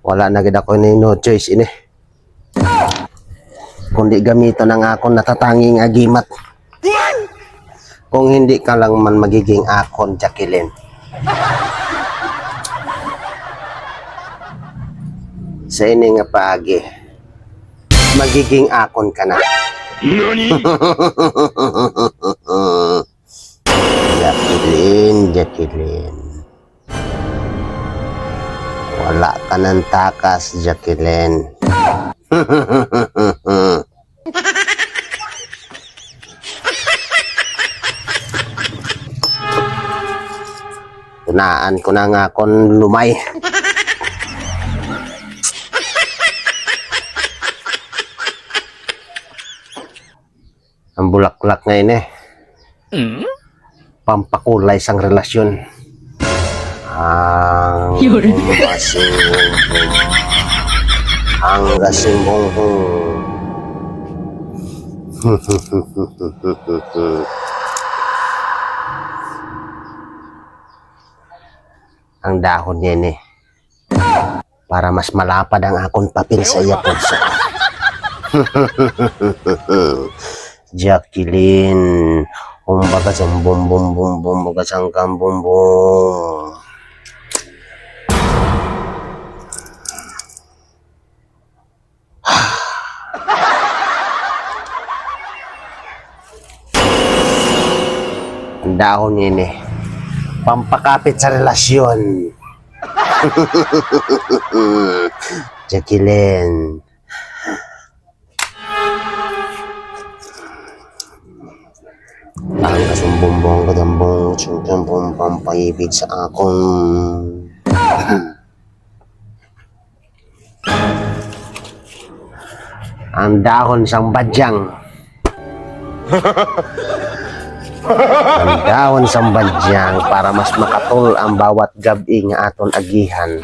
Wala na gid ako ni no choice ini. Kundi gamito ng akon natatanging agimat. Kung hindi ka lang man magiging akon, Jacqueline. Sa ini nga paagi, magiging akon ka na. Jacqueline. Wala ka ng takas, Jacqueline. Tunaan ko na nga akong lumay. Ang bulaklak ngayon pampakulay sang relasyon. Ang gasimbong ang dahon niya para mas malapad ang akong papel sa iya puso. Jacqueline, umbaga sang bum bum bum bum, umbaga sang kam bum bum. Ang dahon niya pampakapit sa relasyon. Jacqueline. Ang kasumbumbong kadambong sumbumbong pampaibig sa akong ang dahon sang badyang. Ang dahon sang badyang para mas makatol ang bawat gabi nga aton agihan.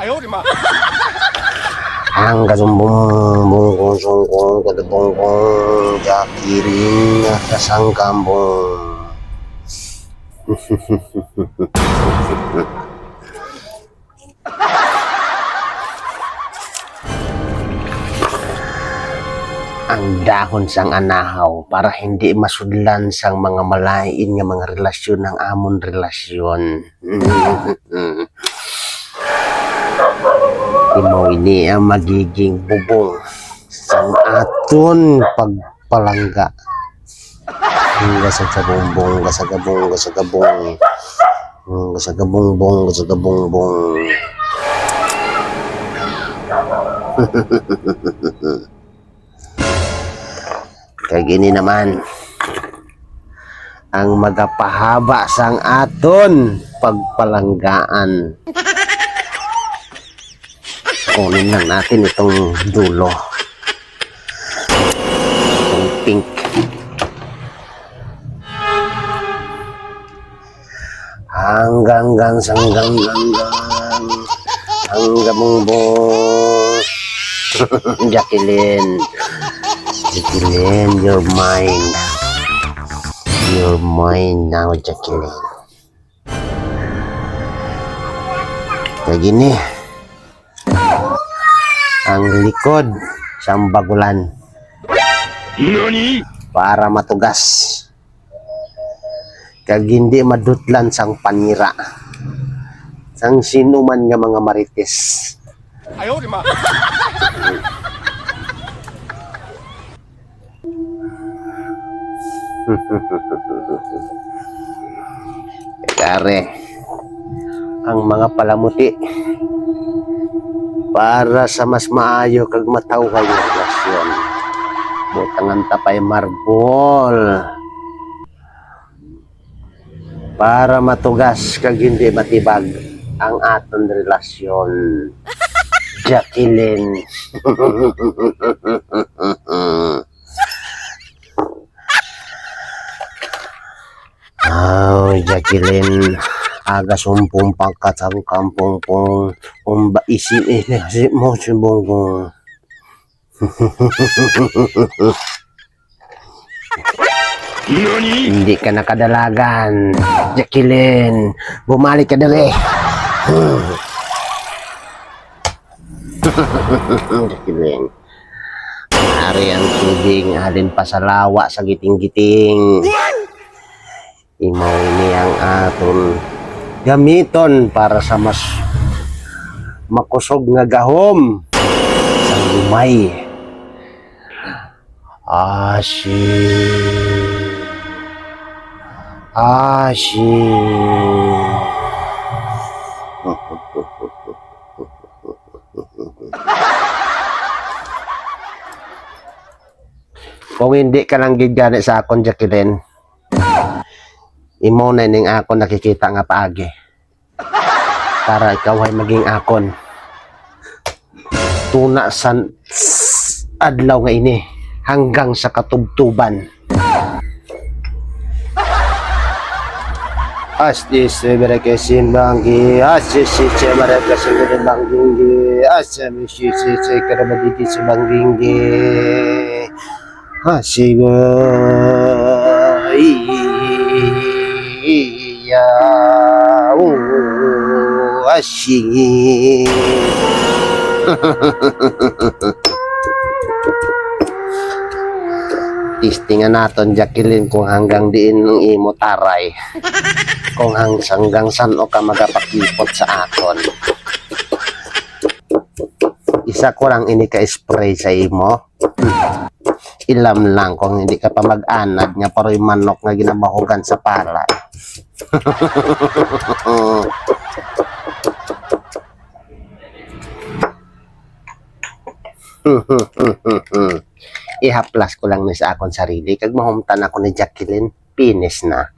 Ang kasumbong sungkong kadabong Jacqueline kasang kambong. Ang dahon sang anahaw para hindi masudlan sang mga malain nga mga relasyon ng amon relasyon. Imo ini ang magiging bubong sang aton pagpalangga. Gasagabongbong, gasagabong, gasagabong, gasagabongbong, gasagabongbong. Kaya gini naman ang magapahaba sang aton pagpalanggaan. Kunin lang natin itong dulo, itong pink. Hanggang bongbong. Jacqueline, you're mine. You're mine now, Jacqueline. Kayak gini ang likod sang bagulan para matugas kag hindi madutlan sang panira sang sinuman nga mga marites. Ayaw di ma. Kare ang mga palamuti para sa mas maayo kag matawhay nga relasyon. Butangan tapay marbol para matugas kag hindi matibag ang aton relasyon. Jacqueline. Jacqueline, aga sumpong pangkat sa kampong pong isin si mo sumbong ko. Hindi ka nakadalagan, Jacqueline. Bumalik ka dali. Jacqueline. Ari ang tubig alin pa sa lawa sa giting-giting. Imaw ini ang aton gamiton para sa mas makusog nga gahom sa lumay. Ashi. Kung hindi ka lang gigani sa akon, Jacqueline, imo na ning akon nakikita nga paagi. Para ikaw ay maging akon. Tuna sa adlaw nga ini hanggang sa katubtuban. Astis mereka simbanggi, asis si mereka simbanggi, asam si kerabadi simbanggi. Asiba iya asyik. Tistingan naton, Jacqueline, kung hanggang diin ng imo taray. Kung hanggang san o ka magapakipot sa akon. Isa ko lang ini ka-spray sa imo. Ilam lang kung hindi ka pa mag-anad nga paroy manok nga ginabahugan sa palay. Ihaplas ko lang ni sa akong sarili kag mahumtan ako ni Jacqueline, finish na.